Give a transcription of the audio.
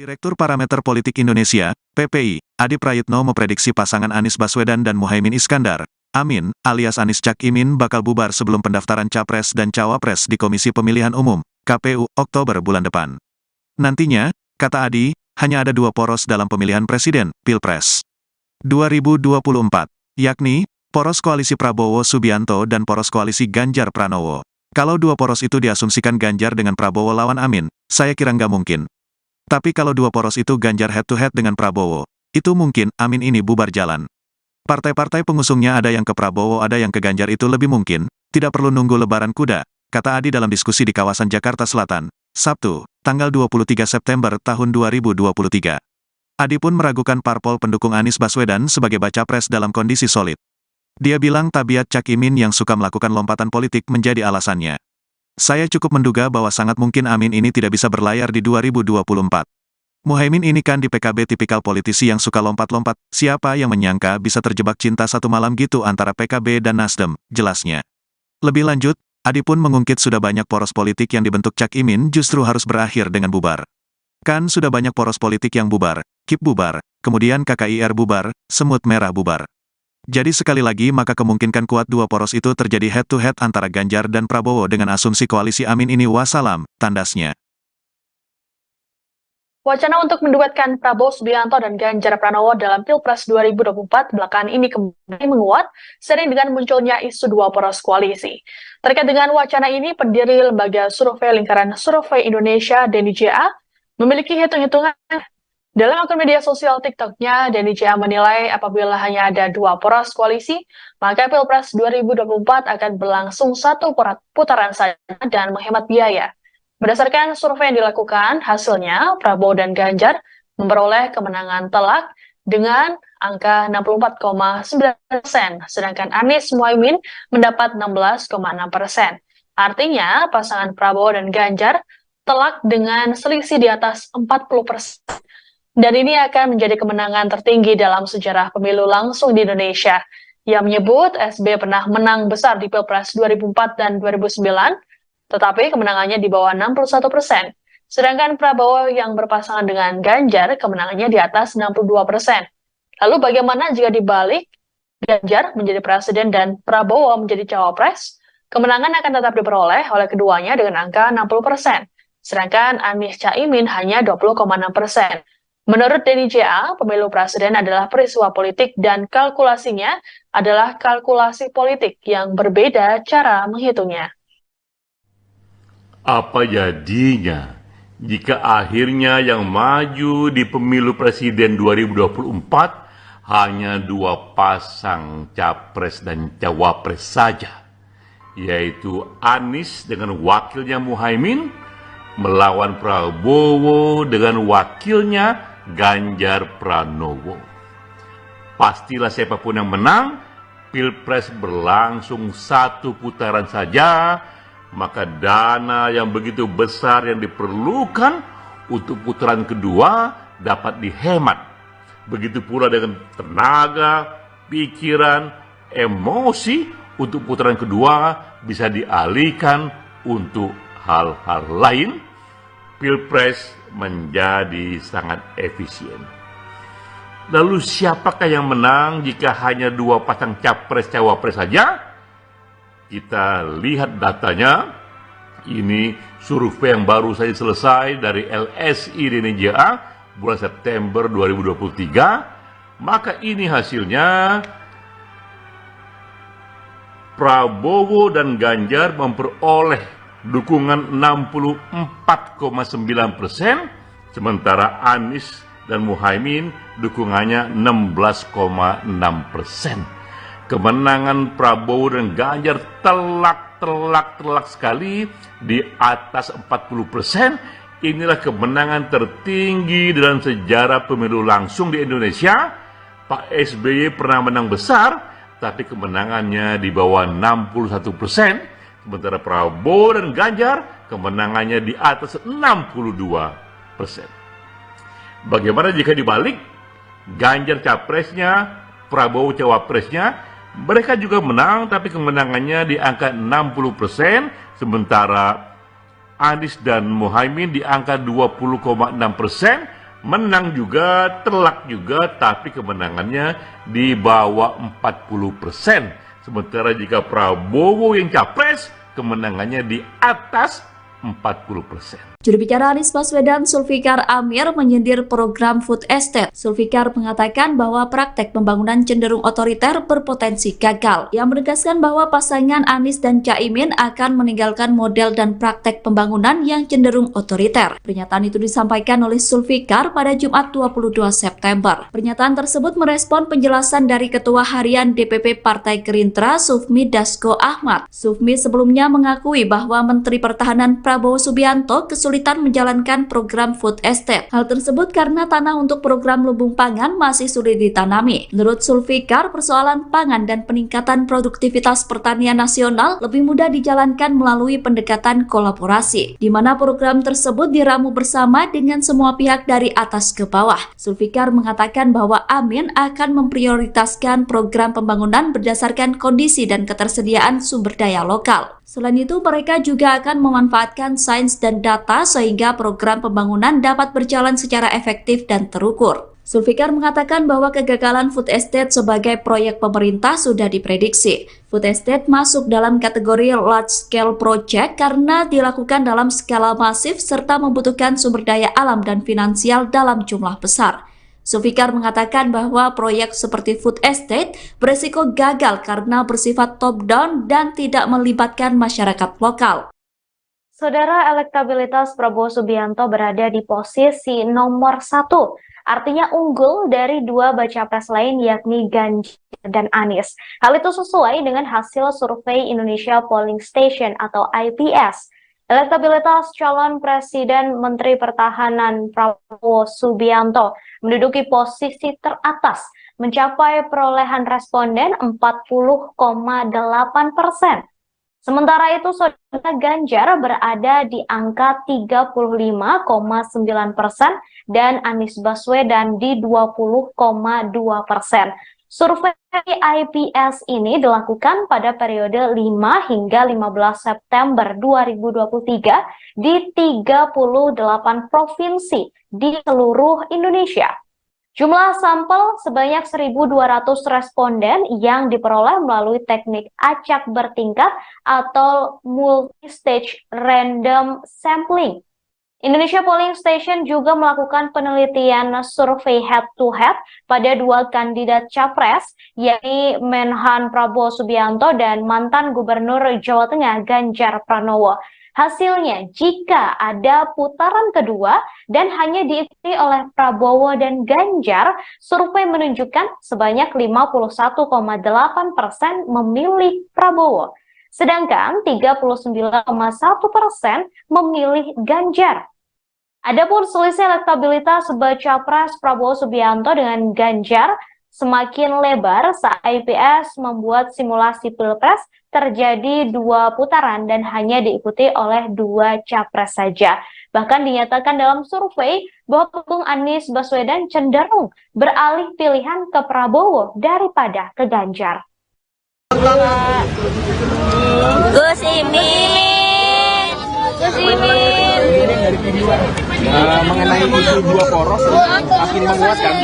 Direktur Parameter Politik Indonesia, PPI, Adi Prayitno memprediksi pasangan Anies Baswedan dan Muhaimin Iskandar, Amin, alias Anies Cak Imin bakal bubar sebelum pendaftaran Capres dan Cawapres di Komisi Pemilihan Umum, KPU, Oktober bulan depan. Nantinya, kata Adi, hanya ada dua poros dalam pemilihan presiden, Pilpres 2024, yakni, poros koalisi Prabowo Subianto dan poros koalisi Ganjar Pranowo. Kalau dua poros itu diasumsikan Ganjar dengan Prabowo lawan Amin, saya kira nggak mungkin. Tapi kalau dua poros itu Ganjar head-to-head dengan Prabowo, itu mungkin Amin ini bubar jalan. Partai-partai pengusungnya ada yang ke Prabowo ada yang ke Ganjar itu lebih mungkin, tidak perlu nunggu lebaran kuda, kata Adi dalam diskusi di kawasan Jakarta Selatan, Sabtu, tanggal 23 September tahun 2023. Adi pun meragukan parpol pendukung Anies Baswedan sebagai baca pres dalam kondisi solid. Dia bilang tabiat Cak Imin yang suka melakukan lompatan politik menjadi alasannya. Saya cukup menduga bahwa sangat mungkin Amin ini tidak bisa berlayar di 2024. Muhaimin ini kan di PKB tipikal politisi yang suka lompat-lompat, siapa yang menyangka bisa terjebak cinta satu malam gitu antara PKB dan Nasdem, jelasnya. Lebih lanjut, Adi pun mengungkit sudah banyak poros politik yang dibentuk Cak Imin justru harus berakhir dengan bubar. Kan sudah banyak poros politik yang bubar, KIP bubar, kemudian KKIR bubar, Semut Merah bubar. Jadi sekali lagi maka kemungkinan kuat dua poros itu terjadi head-to-head antara Ganjar dan Prabowo dengan asumsi koalisi Amin ini wassalam, tandasnya. Wacana untuk menduetkan Prabowo Subianto dan Ganjar Pranowo dalam Pilpres 2024 belakangan ini kembali menguat, sering dengan munculnya isu dua poros koalisi. Terkait dengan wacana ini, pendiri lembaga survei Lingkaran Survei Indonesia, Denny J.A., memiliki hitung-hitungan. Dalam akun media sosial TikTok-nya, Denny J.A. menilai apabila hanya ada dua poros koalisi, maka Pilpres 2024 akan berlangsung satu putaran saja dan menghemat biaya. Berdasarkan survei yang dilakukan, hasilnya Prabowo dan Ganjar memperoleh kemenangan telak dengan angka 64,9%, sedangkan Anies Muhaimin mendapat 16,6%. Artinya, pasangan Prabowo dan Ganjar telak dengan selisih di atas 40%. Dan ini akan menjadi kemenangan tertinggi dalam sejarah pemilu langsung di Indonesia. Ia menyebut SBY pernah menang besar di Pilpres 2004 dan 2009, tetapi kemenangannya di bawah 61%. Sedangkan Prabowo yang berpasangan dengan Ganjar, kemenangannya di atas 62%. Lalu bagaimana jika dibalik, Ganjar menjadi presiden dan Prabowo menjadi cawapres? Kemenangan akan tetap diperoleh oleh keduanya dengan angka 60%. Sedangkan Anies Cak Imin hanya 20,6%. Menurut Denny J.A., pemilu presiden adalah peristiwa politik dan kalkulasinya adalah kalkulasi politik yang berbeda cara menghitungnya. Apa jadinya jika akhirnya yang maju di pemilu presiden 2024 hanya dua pasang capres dan cawapres saja, yaitu Anies dengan wakilnya Muhaimin melawan Prabowo dengan wakilnya Ganjar Pranowo. Pastilah siapapun yang menang, Pilpres berlangsung satu putaran saja, maka dana yang begitu besar yang diperlukan untuk putaran kedua dapat dihemat. Begitu pula dengan tenaga, pikiran, emosi untuk putaran kedua bisa dialihkan untuk hal-hal lain. Pilpres menjadi sangat efisien. Lalu siapakah yang menang jika hanya dua pasang capres-cawapres saja? Kita lihat datanya. Ini survei yang baru saja selesai dari LSI Denny J.A. bulan September 2023. Maka ini hasilnya. Prabowo dan Ganjar memperoleh dukungan 64,9%, sementara Anies dan Muhaimin dukungannya 16,6%. Kemenangan Prabowo dan Ganjar telak sekali di atas 40%. Inilah kemenangan tertinggi dalam sejarah pemilu langsung di Indonesia. Pak SBY pernah menang besar, tapi kemenangannya di bawah 61%. Sementara Prabowo dan Ganjar kemenangannya di atas 62%. Bagaimana jika dibalik? Ganjar capresnya, Prabowo cawapresnya, mereka juga menang tapi kemenangannya di angka 60%, sementara Anies dan Muhaimin di angka 20,6%, menang juga, telak juga, tapi kemenangannya di bawah 40%. Sementara jika Prabowo yang capres, kemenangannya di atas 40%. Juru bicara Anies Baswedan, Zulfikar Amir, menyindir program food estate. Zulfikar mengatakan bahwa praktek pembangunan cenderung otoriter berpotensi gagal. Yang menegaskan bahwa pasangan Anies dan Caimin akan meninggalkan model dan praktek pembangunan yang cenderung otoriter. Pernyataan itu disampaikan oleh Zulfikar pada Jumat 22 September. Pernyataan tersebut merespon penjelasan dari Ketua Harian DPP Partai Gerindra, Sufmi Dasko Ahmad. Sufmi sebelumnya mengakui bahwa Menteri Pertahanan Prabowo Subianto kesulitan menjalankan program food estate. Hal tersebut karena tanah untuk program lumbung pangan masih sulit ditanami. Menurut Zulfikar, persoalan pangan dan peningkatan produktivitas pertanian nasional lebih mudah dijalankan melalui pendekatan kolaborasi, di mana program tersebut diramu bersama dengan semua pihak dari atas ke bawah. Zulfikar mengatakan bahwa Amin akan memprioritaskan program pembangunan berdasarkan kondisi dan ketersediaan sumber daya lokal. Selain itu, mereka juga akan memanfaatkan sains dan data sehingga program pembangunan dapat berjalan secara efektif dan terukur. Zulfikar mengatakan bahwa kegagalan food estate sebagai proyek pemerintah sudah diprediksi. Food estate masuk dalam kategori large scale project karena dilakukan dalam skala masif serta membutuhkan sumber daya alam dan finansial dalam jumlah besar. Zulfikar mengatakan bahwa proyek seperti food estate beresiko gagal karena bersifat top-down dan tidak melibatkan masyarakat lokal. Saudara, elektabilitas Prabowo Subianto berada di posisi nomor 1, artinya unggul dari dua baca pres lain yakni Ganjar dan Anies. Hal itu sesuai dengan hasil survei Indonesia Polling Station atau IPS. Elektabilitas calon Presiden Menteri Pertahanan Prabowo Subianto menduduki posisi teratas, mencapai perolehan responden 40,8%. Sementara itu, saudara Ganjar berada di angka 35,9% dan Anies Baswedan di 20,2%. Survei IPS ini dilakukan pada periode 5 hingga 15 September 2023 di 38 provinsi di seluruh Indonesia. Jumlah sampel sebanyak 1.200 responden yang diperoleh melalui teknik acak bertingkat atau multi-stage random sampling. Indonesia Polling Station juga melakukan penelitian survei head-to-head pada dua kandidat capres, yakni Menhan Prabowo Subianto dan mantan Gubernur Jawa Tengah Ganjar Pranowo. Hasilnya, jika ada putaran kedua dan hanya diikuti oleh Prabowo dan Ganjar, survei menunjukkan sebanyak 51,8% memilih Prabowo, sedangkan 39,1% memilih Ganjar. Adapun selisih elektabilitas baca pres Prabowo Subianto dengan Ganjar semakin lebar saat IPS membuat simulasi pilpres terjadi dua putaran dan hanya diikuti oleh dua capres saja. Bahkan dinyatakan dalam survei bahwa pendukung Anies Baswedan cenderung beralih pilihan ke Prabowo daripada ke Ganjar. Gus Imin. Mengenai isu dua poros makin menguatkan